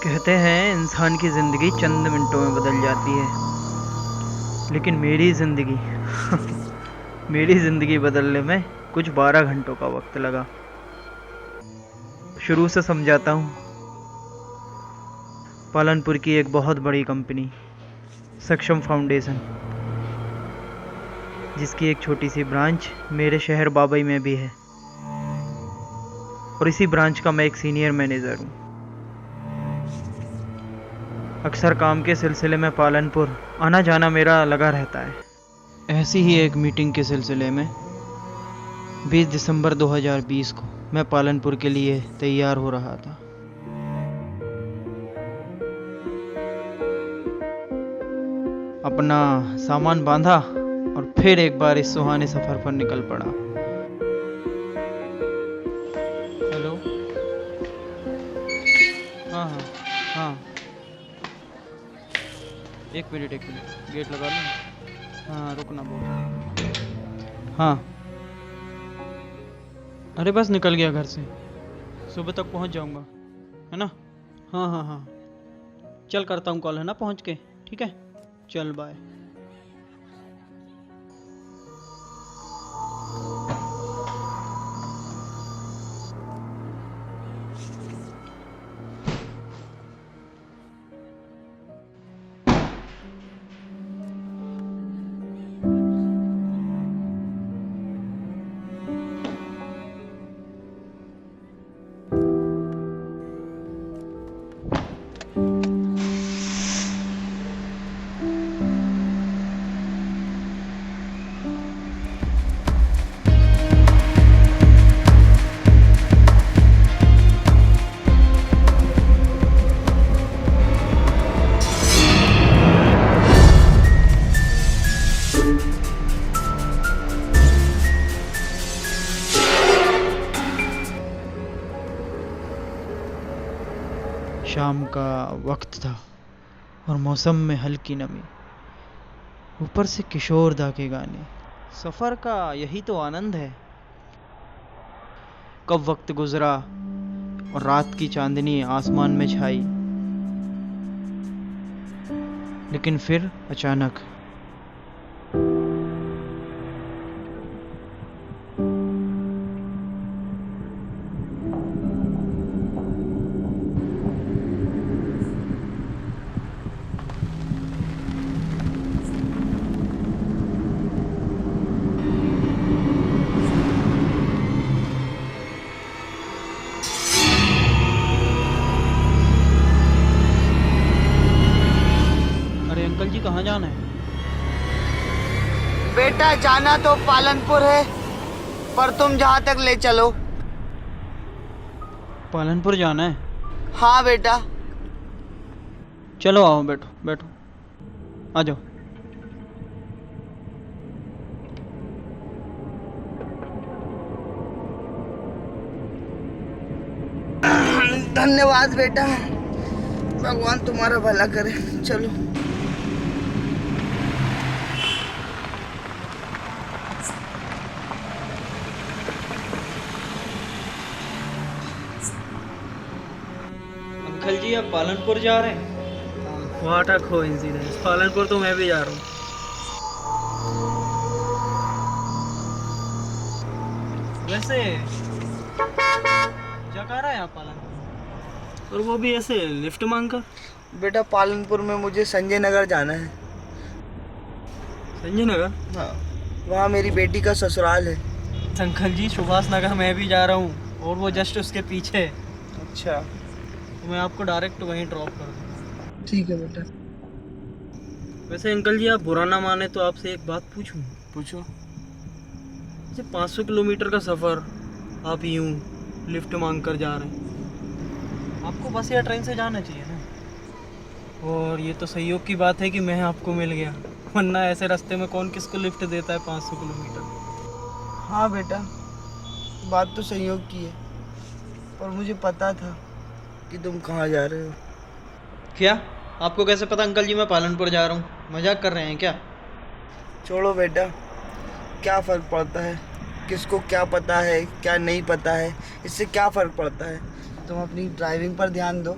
कहते हैं इंसान की ज़िंदगी चंद मिनटों में बदल जाती है, लेकिन मेरी ज़िंदगी मेरी ज़िंदगी बदलने में कुछ 12 घंटों का वक्त लगा। शुरू से समझाता हूँ। पालनपुर की एक बहुत बड़ी कंपनी सक्षम फाउंडेशन, जिसकी एक छोटी सी ब्रांच मेरे शहर बाबई में भी है, और इसी ब्रांच का मैं एक सीनियर मैनेजर हूँ। अक्सर काम के सिलसिले में पालनपुर आना जाना मेरा लगा रहता है। ऐसी ही एक मीटिंग के सिलसिले में 20 दिसंबर 2020 को मैं पालनपुर के लिए तैयार हो रहा था। अपना सामान बांधा और फिर एक बार इस सुहाने सफर पर निकल पड़ा। हेलो। हाँ हाँ हाँ, एक मिनट गेट लगा लूँ। हाँ रुकना, बोल। हाँ, अरे बस निकल गया घर से, सुबह तक पहुंच जाऊंगा, है ना। हाँ हाँ हाँ, चल करता हूँ कॉल, है ना, पहुंच के। ठीक है, चल बाय। शाम का वक्त था और मौसम में हल्की नमी, ऊपर से किशोर दा के गाने। सफ़र का यही तो आनंद है। कब वक्त गुजरा और रात की चांदनी आसमान में छाई, लेकिन फिर अचानक अंकल जी कहाँ जाना है? बेटा जाना तो पालनपुर है, पर तुम जहाँ तक ले चलो। पालनपुर जाना है? हाँ बेटा। चलो आओ, बैठो बैठो, आ जाओ। धन्यवाद बेटा, भगवान तुम्हारा भला करे। चलो। अंकल जी आप पालनपुर जा रहे हैं? व्हाट अ कोइंसिडेंस, पालनपुर तो मैं भी जा रहा हूँ। वैसे क्या कर रहा है आप पालनपुर, और वो भी ऐसे लिफ्ट मांग कर? बेटा पालनपुर में मुझे संजय नगर जाना है। संजय नगर? हाँ, वहाँ मेरी बेटी का ससुराल है। अंकल जी सुभाष नगर मैं भी जा रहा हूँ, और वो जस्ट उसके पीछे है। अच्छा, तो मैं आपको डायरेक्ट वहीं ड्रॉप कर दूँगा। ठीक है बेटा। वैसे अंकल जी आप बुरा ना माने तो आपसे एक बात पूछूं? पूछो। जैसे 500 किलोमीटर का सफ़र आप यूं लिफ्ट मांग कर जा रहे हैं, आपको बस या ट्रेन से जाना चाहिए ना। और ये तो संयोग की बात है कि मैं आपको मिल गया, वरना ऐसे रास्ते में कौन किसको लिफ्ट देता है 500 किलोमीटर। हाँ बेटा, बात तो संयोग की है, पर मुझे पता था कि तुम कहाँ जा रहे हो। क्या आपको कैसे पता अंकल जी मैं पालनपुर जा रहा हूँ? मजाक कर रहे हैं क्या? छोड़ो बेटा, क्या फ़र्क पड़ता है, किसको क्या पता है क्या नहीं पता है, इससे क्या फ़र्क पड़ता है। तुम अपनी ड्राइविंग पर ध्यान दो,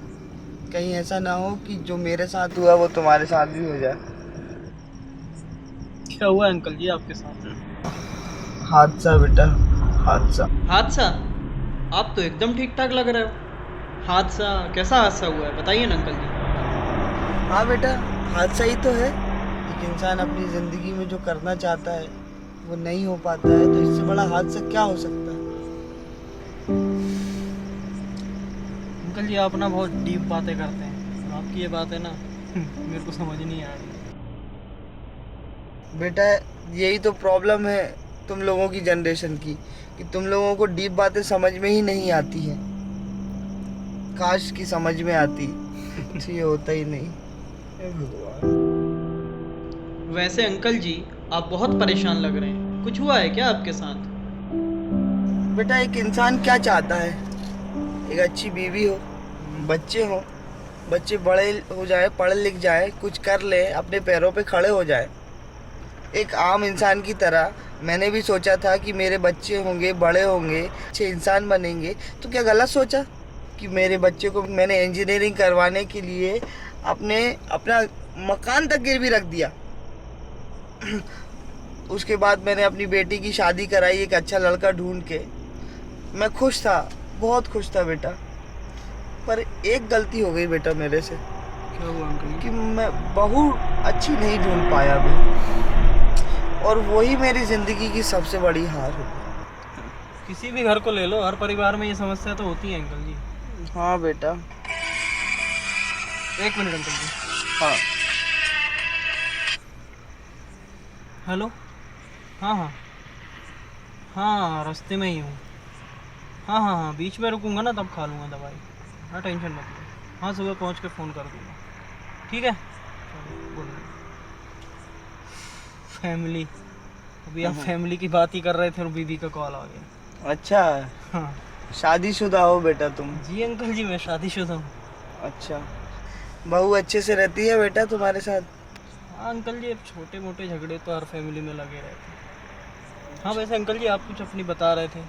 कहीं ऐसा ना हो कि जो मेरे साथ हुआ वो तुम्हारे साथ भी हो जाए। क्या हुआ अंकल जी आपके साथ? हादसा बेटा, हादसा। हादसा? आप तो एकदम ठीक ठाक लग रहे हो। हादसा? कैसा हादसा हुआ है, बताइए ना अंकल जी। हाँ बेटा, हादसा ही तो है। एक इंसान अपनी ज़िंदगी में जो करना चाहता है वो नहीं हो पाता है, तो इससे बड़ा हादसा क्या हो सकता है। अंकल जी आप ना बहुत डीप बातें करते हैं, और आपकी ये बात है ना मेरे को समझ नहीं आ रही। बेटा, यही तो प्रॉब्लम है तुम लोगों की जनरेशन की, कि तुम लोगों को डीप बातें समझ में ही नहीं आती हैं। काश की समझ में आती तो ये होता ही नहीं। हे भगवान। वैसे अंकल जी आप बहुत परेशान लग रहे हैं, कुछ हुआ है क्या आपके साथ? बेटा, एक इंसान क्या चाहता है? एक अच्छी बीवी हो, बच्चे हो, बच्चे बड़े हो जाए, पढ़ लिख जाए, कुछ कर ले, अपने पैरों पे खड़े हो जाए। एक आम इंसान की तरह मैंने भी सोचा था कि मेरे बच्चे होंगे, बड़े होंगे, अच्छे इंसान बनेंगे। तो क्या गलत सोचा कि मेरे बच्चे को मैंने इंजीनियरिंग करवाने के लिए अपना मकान तक गिरवी रख दिया। उसके बाद मैंने अपनी बेटी की शादी कराई एक अच्छा लड़का ढूंढ के। मैं खुश था, बहुत खुश था बेटा। पर एक गलती हो गई बेटा मेरे से, क्या हुआ अंकल जी? कि मैं बहू अच्छी नहीं ढूंढ पाया मैं, और वही मेरी जिंदगी की सबसे बड़ी हार हो गई। किसी भी घर को ले लो, हर परिवार में ये समस्या तो होती है अंकल जी। हाँ बेटा। एक मिनट अंकल जी। हाँ। हेलो। हाँ हाँ हाँ, रास्ते में ही हूँ। हाँ हाँ हाँ, बीच में रुकूंगा ना तब खा लूँगा दवाई। हाँ टेंशन मत लो, हाँ सुबह पहुँच के फ़ोन कर दूँगा। ठीक है, चलो गुड नाइट। फैमिली, अभी आप फैमिली की बात ही कर रहे थे और बीवी का कॉल आ गया। अच्छा, हाँ शादीशुदा हो बेटा तुम? जी अंकल जी, मैं शादीशुदा हूँ। अच्छा, बहू अच्छे से रहती है बेटा तुम्हारे साथ? हाँ अंकल जी, अब छोटे मोटे झगड़े तो हर फैमिली में लगे रहते हैं। हाँ वैसे अंकल जी आप कुछ अपनी बता रहे थे।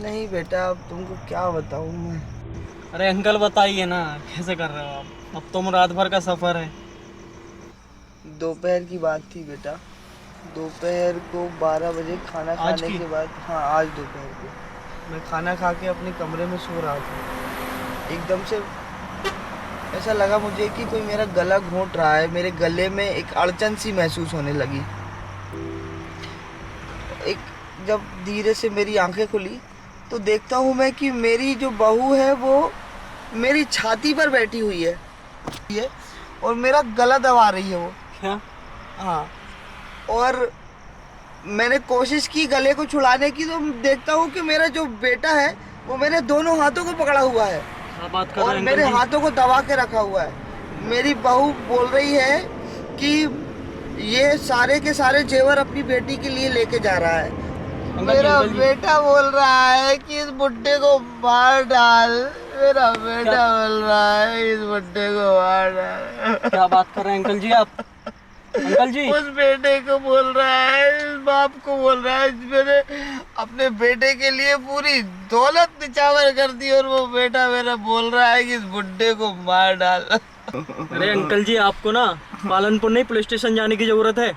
नहीं बेटा, अब तुमको क्या बताऊँ मैं। अरे अंकल बताइए ना, कैसे कर रहे हो आप? अब तो रात भर का सफ़र है। दोपहर की बात थी बेटा। दोपहर को 12 बजे खाना आज खाने की? के बाद, हाँ आज दोपहर को मैं खाना खा के अपने कमरे में सो रहा था। एकदम से ऐसा लगा मुझे कि कोई मेरा गला घोंट रहा है। मेरे गले में एक अड़चन सी महसूस होने लगी। एक जब धीरे से मेरी आंखें खुली तो देखता हूँ मैं कि मेरी जो बहू है वो मेरी छाती पर बैठी हुई है और मेरा गला दबा रही है वो। क्या? हाँ, और मैंने कोशिश की गले को छुड़ाने की, तो देखता हूँ कि मेरा जो बेटा है वो मेरे दोनों हाथों को पकड़ा हुआ है क्या बात कर रहे और हैं मेरे अंकल जी? हाथों को दबा के रखा हुआ है। मेरी बहू बोल रही है कि ये सारे के सारे जेवर अपनी बेटी के लिए लेके जा रहा है। मेरा अंकल जी। बेटा बोल रहा है कि इस बुड्ढे को मार डाल। मेरा बेटा बोल रहा है इस बुड्ढे को मार डाल। क्या बात कर रहे हैं अंकल जी आप? अंकल जी। उस बेटे को बोल रहा है, इस बाप को बोल रहा है, मैंने अपने बेटे के लिए पूरी दौलत निछावर कर दी और वो बेटा मेरा बोल रहा है कि इस बुड्ढे को मार डाल। अरे अंकल जी आपको ना पालनपुर नहीं पुलिस स्टेशन जाने की जरूरत है।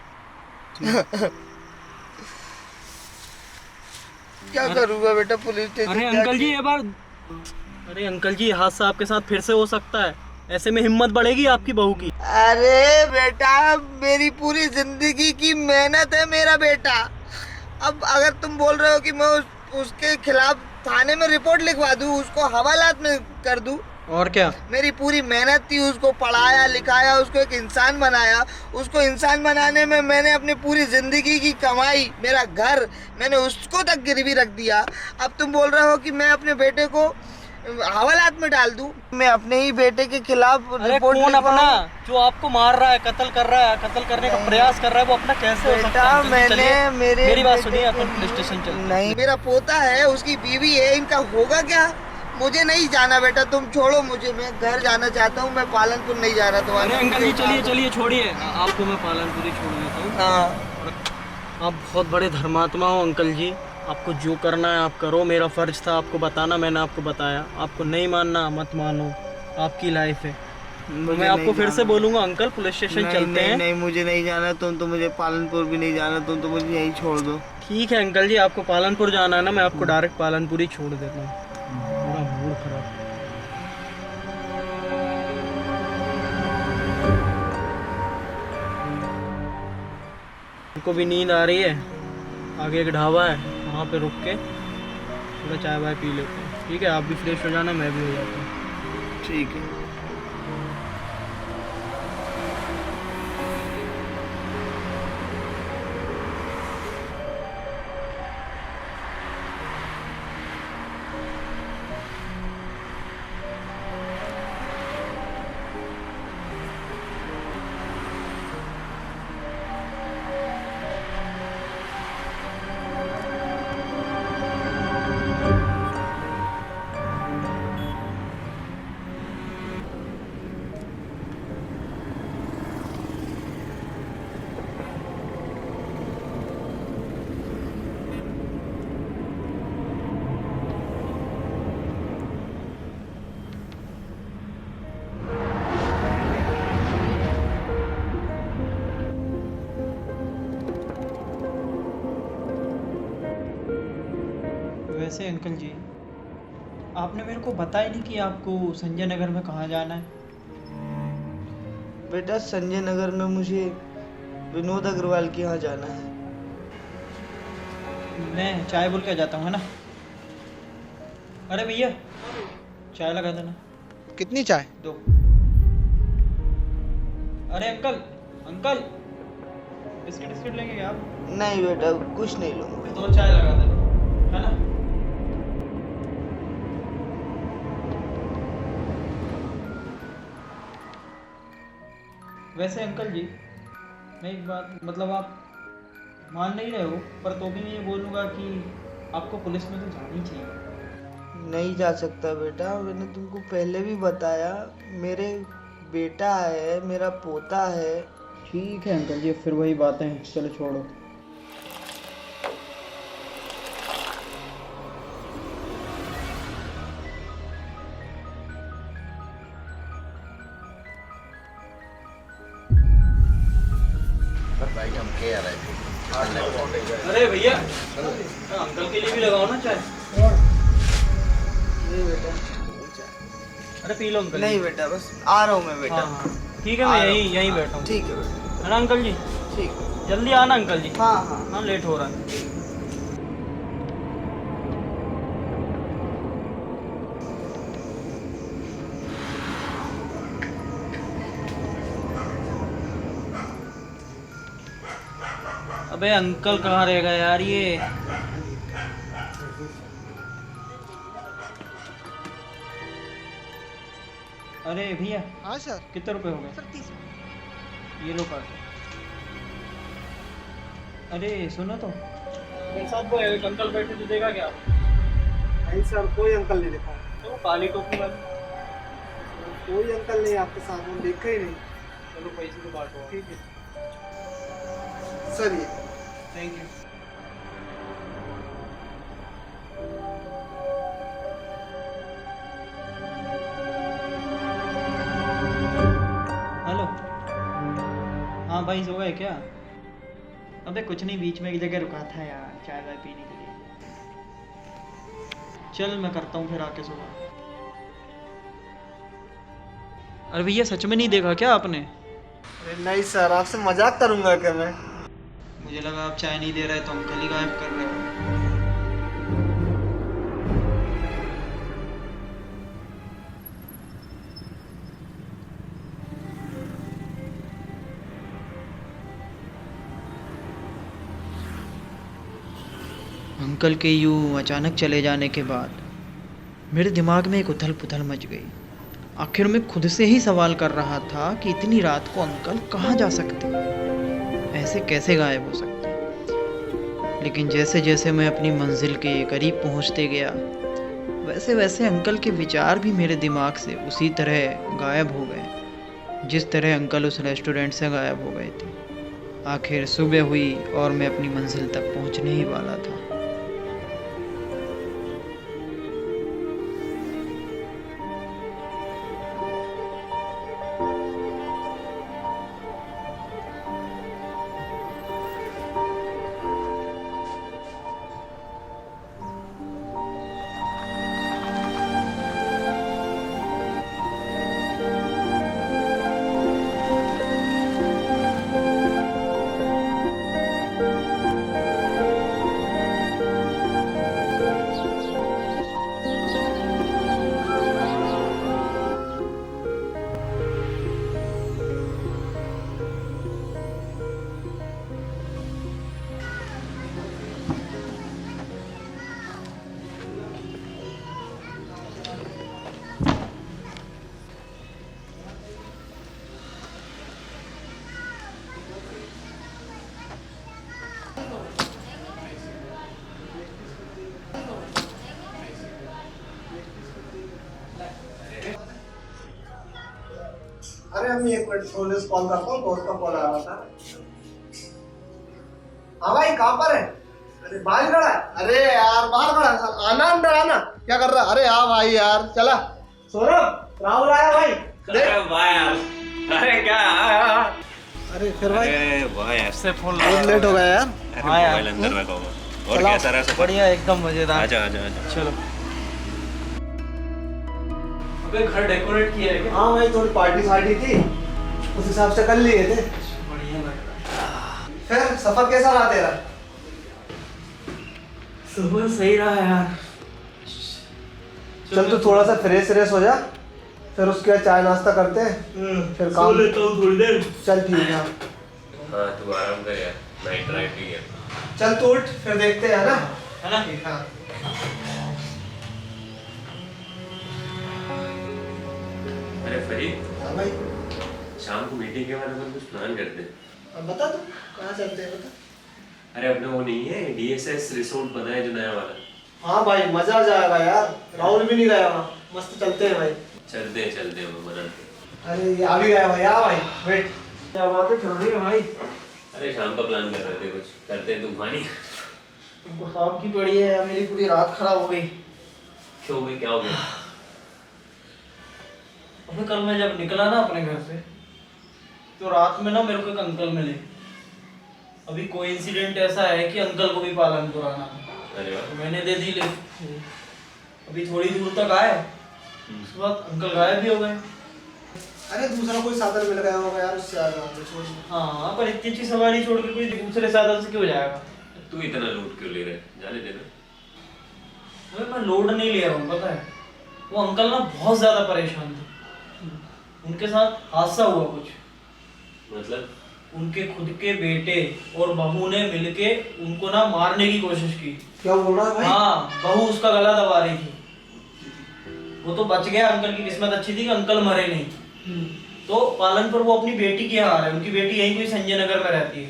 क्या करूँगा बेटा पुलिस स्टेशन अरे जाके? अंकल जी ये बार, अरे अंकल जी हादसा आपके साथ फिर से हो सकता है। ऐसे में हिम्मत बढ़ेगी आपकी बहू की। अरे बेटा, मेरी पूरी जिंदगी की मेहनत है मेरा बेटा। अब अगर तुम बोल रहे हो कि मैं उसके खिलाफ थाने में रिपोर्ट लिखवा दूं, उसको हवालात में कर दूं, और क्या? मेरी पूरी मेहनत थी, उसको पढ़ाया लिखाया, उसको एक इंसान बनाया। उसको इंसान बनाने में मैंने अपनी पूरी जिंदगी की कमाई, मेरा घर, मैंने उसको तक गिरवी रख दिया। अब तुम बोल रहे हो कि मैं अपने बेटे को हवालात में डाल दूं? मैं अपने ही बेटे के खिलाफ अरे रिपोर्ट कौन अपना लिखवाऊं? जो आपको मार रहा है, कत्ल कर रहा है, कत्ल करने का प्रयास कर रहा है, वो अपना कैसे हो सकता बेटा, है? अंकल जी, मैंने चलिए, मेरे मेरी बात बेटे सुनिए, के अपन पुलिस स्टेशन चलते हैं। नहीं, मेरा पोता है, उसकी बीवी है, इनका होगा क्या? मुझे नहीं जाना बेटा, तुम छोड़ो मुझे, मैं घर जाना चाहता हूँ। मैं पालनपुर नहीं जा रहा तुम्हारे। अरे अंकल जी चलिए चलिए, छोड़िए, आपको मैं पालनपुर ही छोड़ देता हूँ। हाँ, आप बहुत बड़े धर्मात्मा हो अंकल जी, आपको जो करना है आप करो। मेरा फ़र्ज़ था आपको बताना, मैंने आपको बताया। आपको नहीं मानना मत मानो, आपकी लाइफ है। मुझे मैं आपको नहीं फिर से जाना। बोलूँगा अंकल, पुलिस स्टेशन नहीं, चलते नहीं, हैं। नहीं, मुझे नहीं जाना। तुम तो मुझे पालनपुर भी नहीं जाना, तुम तो मुझे यहीं छोड़ दो। ठीक है अंकल जी, आपको पालनपुर जाना है ना, मैं आपको डायरेक्ट पालनपुर ही छोड़ देता हूँ। पूरा मूड खराब। उनको भी नींद आ रही है, आगे एक ढाबा है, वहाँ पे रुक के थोड़ा चाय वाय पी लेते हैं। ठीक है, आप भी फ्रेश हो जाना, मैं भी हो जाता हूँ। ठीक है। वैसे अंकल जी, आपने मेरे को बताया नहीं कि आपको संजय नगर में कहाँ जाना है। बेटा, संजय नगर में मुझे विनोद अग्रवाल के यहाँ जाना है। मैं चाय बोल के जाता हूँ, है ना। अरे भैया, चाय लगा देना। कितनी चाय? 2। अरे अंकल, अंकल, बिस्किट बिस्किट लेंगे क्या आप? नहीं बेटा, कुछ नहीं लूँगा। 2 चाय लगा देना, है ना। वैसे अंकल जी, मैं एक बात, मतलब आप मान नहीं रहे हो, पर तो भी मैं ये बोलूँगा कि आपको पुलिस में तो जाना ही चाहिए। नहीं जा सकता बेटा, मैंने तुमको पहले भी बताया। मेरे बेटा है, मेरा पोता है। ठीक है अंकल जी, फिर वही बातें हैं, चलो छोड़ो। अरे भैया, अंकल के लिए भी लगाओ ना चाय। नहीं बेटा, अरे पी लो अंकल। नहीं बेटा, बस आ रहा हूँ मैं बेटा। हाँ हाँ, ठीक है, मैं यहीं बैठा हूँ। ठीक है बेटा, है ना अंकल जी। ठीक है। जल्दी आना अंकल जी। हाँ, हाँ। हाँ, लेट हो रहा है। अबे अंकल कहाँ रह गए यार ये। अरे भैया, हाँ सर। कितने रुपए हो गए? सर 30। ये लो काट। अरे सुनो तो, मेरे साथ वो एक अंकल बैठे थे, देखा क्या? नहीं सर, कोई अंकल नहीं देखा। तो काली टोपी वाले। कोई अंकल नहीं आपके साथ, हम देखा ही नहीं। चलो पैसे तो बांटो। ठीक है सर, ये थैंक यू। हेलो, हाँ भाई, सो गए क्या? अबे कुछ नहीं, बीच में एक जगह रुका था यार, चाय वाय पीने के लिए। चल मैं करता हूँ फिर आके सुबह। अरे भैया, सच में नहीं देखा क्या आपने? अरे नहीं सर, आपसे मजाक करूंगा क्या मैं? मुझे लगा आप चाय नहीं दे रहे तो अंकल ही गायब कर रहे हो। अंकल के यूं अचानक चले जाने के बाद मेरे दिमाग में एक उथल पुथल मच गई। आखिर मैं खुद से ही सवाल कर रहा था कि इतनी रात को अंकल कहाँ जा सकते, ऐसे कैसे गायब हो सकते। लेकिन जैसे जैसे मैं अपनी मंजिल के करीब पहुँचते गया, वैसे वैसे अंकल के विचार भी मेरे दिमाग से उसी तरह गायब हो गए जिस तरह अंकल उस रेस्टोरेंट से गायब हो गए थे। आखिर सुबह हुई और मैं अपनी मंजिल तक पहुँचने ही वाला था। अरे अम्मी एक मिनट थोड़ी देर कॉल करता हूँ, दोस्त का कॉल आ रहा था। हाँ भाई कहाँ पर है? अरे बाहर खड़ा है। अरे यार बाहर खड़ा है, आना अंदर आना। क्या कर रहा है? अरे हाँ भाई यार चला। सौरभ राहुल आया भाई। अरे वाह यार, अरे क्या अरे फिर भाई अरे वाह यार, से फोन बहुत लेट हो गया यार। अरे हाँ यार। मोबाइल अंदर रखा होगा। और चला। कैसा रहा सफर? बढ़िया एकदम मजेदार। आजा आजा आजा। चलो। अबे घर डेकोरेट किया है क्या? हाँ भाई थोड़ी पार्टी सार्टी थी, उस हिसाब से कर लिए थे। बढ़िया लग रहा है। फिर सफर कैसा रहा तेरा? सुबह सही रहा यार। चल तू थोड़ा सा फ्रेश फ्रेश हो जा, फिर उसके बाद चाय नाश्ता करते हैं, फिर सो काम। लेता हूँ थोड़ी देर। चल ठीक है। हाँ तू आराम कर यार, नाइट ड्राइव भी है। चल तू उठ, फिर देखते हैं ना। है ना? ठीक है। अरे फरीद, हाँ भाई शाम को मीटिंग के बाद अपन कुछ प्लान करते हैं। अब बता तू कहाँ चलते हैं, बता। अरे अपने वो नहीं है डीएसएस रिसोर्ट बना है जो नया वाला? हाँ भाई मजा आ जाएगा यार, राहुल भी नहीं गया वहाँ। मस्त चलते हैं भाई। चलते हैं वो बनाते हैं। अरे ये आ भी गया भाई। हाँ भाई वेट। क्या बात है, चल रही है भाई? अरे शाम का प्लान कर रहे थे, कुछ करते हैं तूफानी। तुमको शाम की पड़ी है यार, मेरी पूरी रात खराब हो गई। क्यों भाई, क्या हो गया? अबे कल मैं जब निकला ना अपने घर से, तो रात में ना मेरे को एक अंकल मिले। अभी कोई इंसिडेंट ऐसा है कि अंकल को भी पालनपुर आना है। अरे वाह। तो मैंने दे दी लिफ्ट। अभी थोड़ी दूर तक आए, उसके बाद अंकल गायब भी हो गए। अरे दूसरा कोई साधन मिल गया होगा यार, उससे आ जाओगे छोड़। हाँ पर इतनी अच्छी सवारी छोड़ के कोई दूसरे साधन से क्यों जाएगा? तू इतना लूट क्यों ले रहे? जाने दे ना। अबे मैं लोड नहीं ले रहा हूँ, पता है वो अंकल ना बहुत ज्यादा परेशान थे। उनके साथ हादसा हुआ कुछ। मतलब? उनके खुद के बेटे और बहू ने मिलके उनको ना मारने की कोशिश की। क्या बोल रहा है भाई? हाँ, बहू उसका गला दबा रही थी। वो तो बच गया, अंकल की किस्मत अच्छी थी कि अंकल मरे नहीं। तो पालनपुर वो अपनी बेटी के यहाँ आ रहे हैं। उनकी बेटी यहीं कोई संजय नगर में रहती है।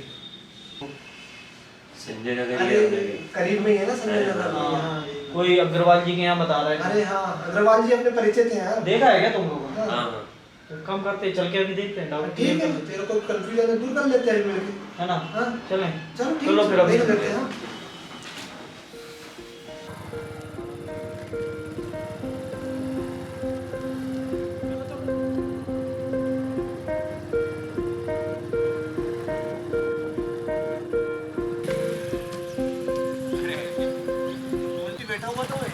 संजय नगर अरे ही है। करीब में ही है ना संजय नगर में। हाँ, हाँ। कोई अग्रवाल जी के यहाँ बता रहा है। अरे हाँ अग्रवाल जी अपने परिचित हैं यार। देखा है क्या तुम लोगों ने? हाँ हाँ। तो कम करते चल के अभी देखते हैं, डाउट ठीक है, तेरे को कंफ्यूजन है, दूर कर लेते हैं मिलके, है ना? हाँ चलें। चलो ठीक चलो फिर अभी देख लेते हैं। हाँ। बैठा हुआ तो है।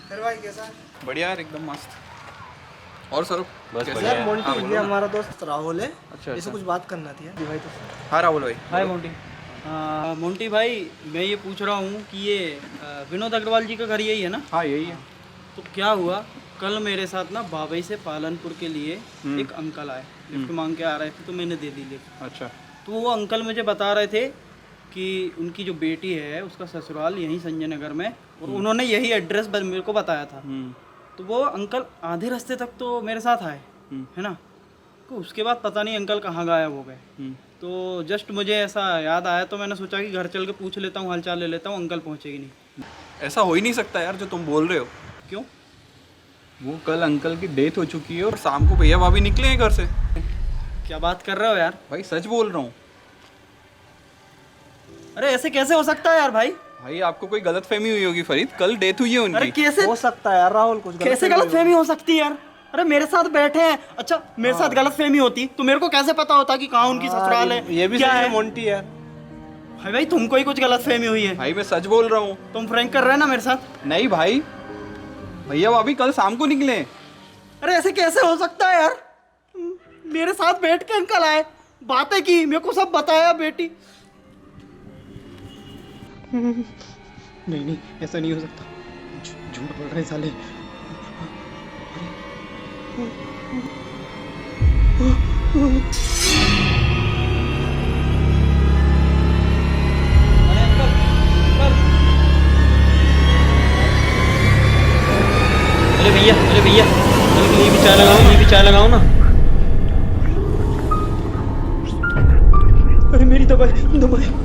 फिर भाई कैसा है? बढ़िया यार, एकदम मस्त। और सर बस कैसे? बढ़िया। यार मोंटी, ये हमारा दोस्त राहुल है। अच्छा, इससे अच्छा। कुछ बात करना थी यार भाई। तो हाँ राहुल भाई। हाय मोंटी। मोंटी भाई, मैं ये पूछ रहा हूँ कि ये विनोद अग्रवाल जी का घर यही है ना? हाँ यही है। तो क्या हुआ, कल मेरे साथ ना बाबई से पालनपुर के लिए एक अंकल आए, लिफ्ट मांग के आ रहे थे, तो मैंने दे दी लिफ्ट। अच्छा। तो वो अंकल मुझे बता रहे थे कि उनकी जो बेटी है उसका ससुराल यहीं संजय नगर में, और उन्होंने यही एड्रेस मेरे को बताया था। तो वो अंकल आधे रास्ते तक तो मेरे साथ आए, है ना? तो उसके बाद पता नहीं अंकल कहाँ गायब हो गए। तो जस्ट मुझे ऐसा याद आया, तो मैंने सोचा कि घर चल के पूछ लेता हूँ, हालचाल ले लेता हूँ, अंकल पहुँचेगी नहीं। ऐसा हो ही नहीं सकता यार जो तुम बोल रहे हो। क्यों? वो कल अंकल की डेथ हो चुकी है और शाम को भैया भाभी निकले हैं घर से। क्या बात कर रहे हो यार? भाई सच बोल रहा हूँ। अरे ऐसे कैसे हो सकता है यार भाई? भाई आपको कोई गलत फहमी हुई होगी फरीद, कल डेथ हुई है अरे उनकी। कैसे हो सकता है यार राहुल, कुछ कैसे गलत फहमी हो सकती है यार? अरे मेरे साथ बैठे हैं। अच्छा मेरे साथ गलत फहमी होती तो मेरे को कैसे पता होता कि कहाँ उनकी ससुराल है? ये भी क्या सही है? है मोंटी यार। भाई भाई तुमको ही कुछ गलत फहमी हुई है। भाई मैं सच बोल रहा हूँ। तुम फ्रैंक कर रहे हैं ना मेरे साथ? नहीं भाई, भैया भाभी कल शाम को निकले हैं। अरे ऐसे कैसे हो सकता है यार? मेरे साथ बैठ के अंकल आए, बातें की, मेरे को सब बताया बेटी। नहीं नहीं ऐसा नहीं हो सकता, झूठ बोल रहे हैं साले। अरे अंकल, अंकल। अरे भैया, अरे भैया, ये भी चाय लगाओ, ये भी चाय लगाओ ना। अरे मेरी दवाई दवाई।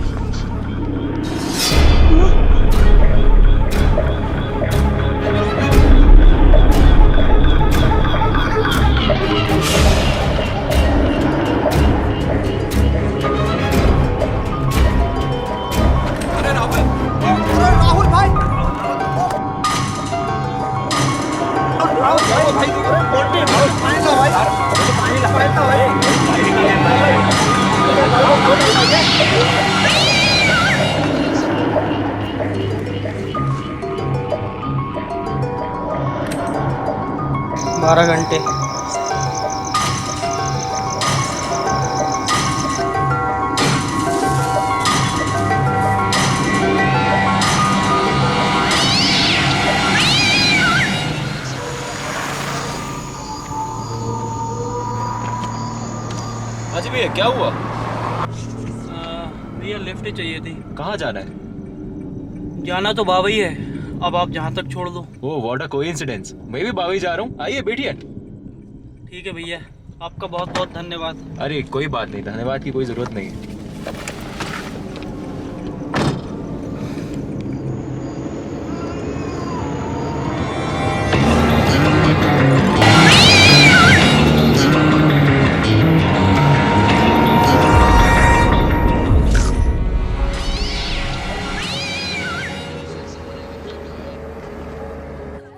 बारह घंटे अच्छा भैया क्या हुआ? भैया लिफ्ट चाहिए थी। कहाँ जाना है? जाना तो बाबई है, अब आप जहाँ तक छोड़ दो। ओ व्हाट अ कोइंसिडेंस, मैं भी बावी जा रहा हूँ, आइए बैठिए। ठीक है भैया, आपका बहुत बहुत धन्यवाद। अरे कोई बात नहीं, धन्यवाद की कोई जरूरत नहीं है।